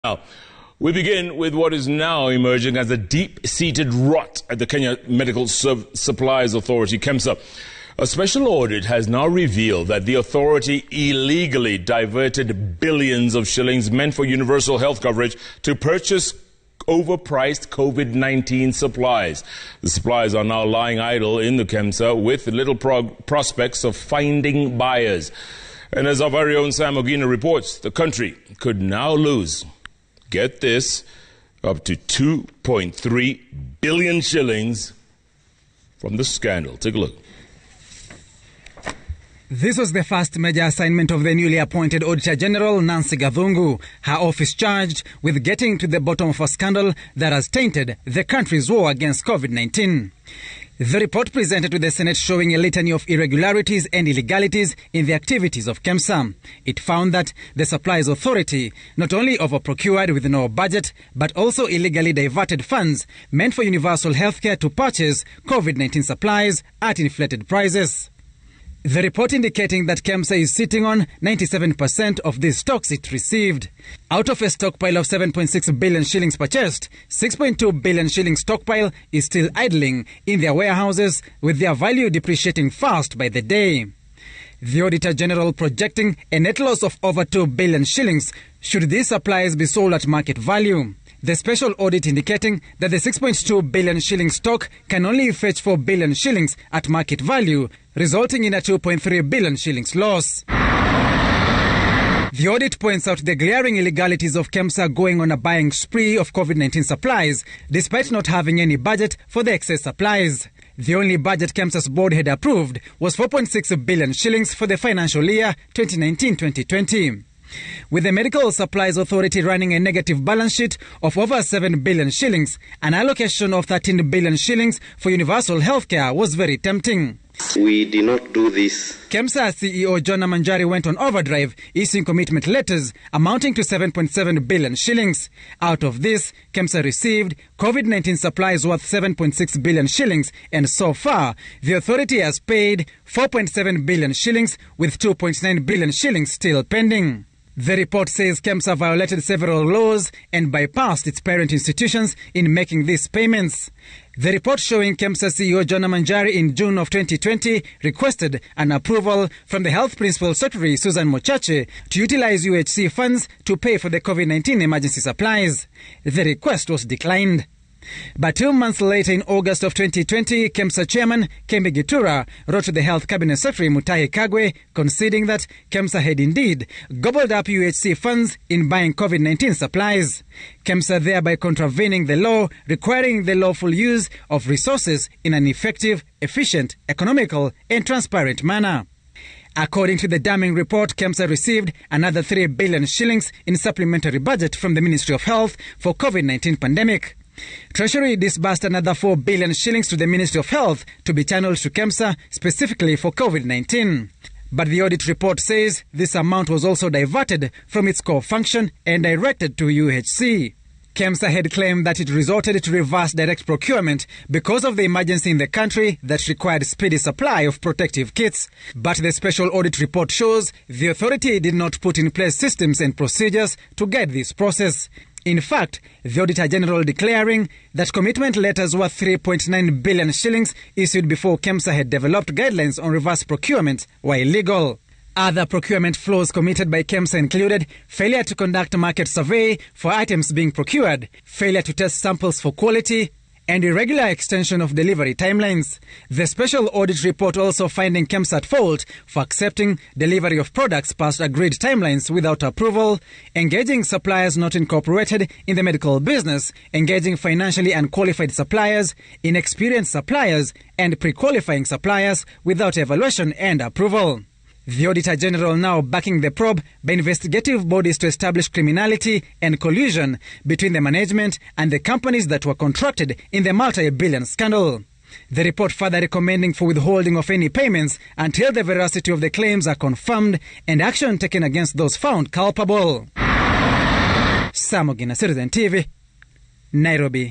Now, we begin with what is now emerging as a deep-seated rot at the Kenya Medical Supplies Authority, KEMSA. A special audit has now revealed that the authority illegally diverted billions of shillings meant for universal health coverage to purchase overpriced COVID-19 supplies. The supplies are now lying idle in the KEMSA with little prospects of finding buyers. And as our very own Sam Ogina reports, the country could now lose, get this, up to 2.3 billion shillings from the scandal. Take a look. This was the first major assignment of the newly appointed Auditor General, Nancy Gathungu. Her office charged with getting to the bottom of a scandal that has tainted the country's war against COVID-19. The report presented to the Senate showing a litany of irregularities and illegalities in the activities of KEMSA. It found that the Supplies Authority not only overprocured with no budget, but also illegally diverted funds meant for universal healthcare to purchase COVID-19 supplies at inflated prices. The report indicating that KEMSA is sitting on 97% of the stocks it received. Out of a stockpile of 7.6 billion shillings purchased, 6.2 billion shillings stockpile is still idling in their warehouses, with their value depreciating fast by the day. The Auditor General projecting a net loss of over 2 billion shillings should these supplies be sold at market value. The special audit indicating that the 6.2 billion shilling stock can only fetch 4 billion shillings at market value, resulting in a 2.3 billion shillings loss. The audit points out the glaring illegalities of KEMSA going on a buying spree of COVID-19 supplies, despite not having any budget for the excess supplies. The only budget KEMSA's board had approved was 4.6 billion shillings for the financial year 2019-2020. With the Medical Supplies Authority running a negative balance sheet of over 7 billion shillings, an allocation of 13 billion shillings for universal healthcare was very tempting. We did not do this. KEMSA CEO John Manjari went on overdrive, issuing commitment letters amounting to 7.7 billion shillings. Out of this, KEMSA received COVID-19 supplies worth 7.6 billion shillings, and so far, the authority has paid 4.7 billion shillings, with 2.9 billion shillings still pending. The report says KEMSA violated several laws and bypassed its parent institutions in making these payments. The report showing KEMSA CEO John Manjari in June of 2020 requested an approval from the Health Principal Secretary Susan Mochache to utilize UHC funds to pay for the COVID-19 emergency supplies. The request was declined. But 2 months later, in August of 2020, KEMSA Chairman Kembe Gitura wrote to the Health Cabinet Secretary Mutahi Kagwe conceding that KEMSA had indeed gobbled up UHC funds in buying COVID-19 supplies. KEMSA thereby contravening the law requiring the lawful use of resources in an effective, efficient, economical and transparent manner. According to the damning report, KEMSA received another 3 billion shillings in supplementary budget from the Ministry of Health for COVID-19 pandemic. Treasury disbursed another 4 billion shillings to the Ministry of Health to be channeled to KEMSA specifically for COVID-19. But the audit report says this amount was also diverted from its core function and directed to UHC. KEMSA had claimed that it resorted to reverse direct procurement because of the emergency in the country that required speedy supply of protective kits. But the special audit report shows the authority did not put in place systems and procedures to guide this process. In fact, the Auditor General declaring that commitment letters worth 3.9 billion shillings issued before KEMSA had developed guidelines on reverse procurement were illegal. Other procurement flaws committed by KEMSA included failure to conduct a market survey for items being procured, failure to test samples for quality, and irregular extension of delivery timelines. The special audit report also finding KEMSA at fault for accepting delivery of products past agreed timelines without approval, engaging suppliers not incorporated in the medical business, engaging financially unqualified suppliers, inexperienced suppliers, and pre-qualifying suppliers without evaluation and approval. The Auditor General now backing the probe by investigative bodies to establish criminality and collusion between the management and the companies that were contracted in the multi-billion scandal. The report further recommending for withholding of any payments until the veracity of the claims are confirmed and action taken against those found culpable. Sam Ogina, Citizen TV, Nairobi.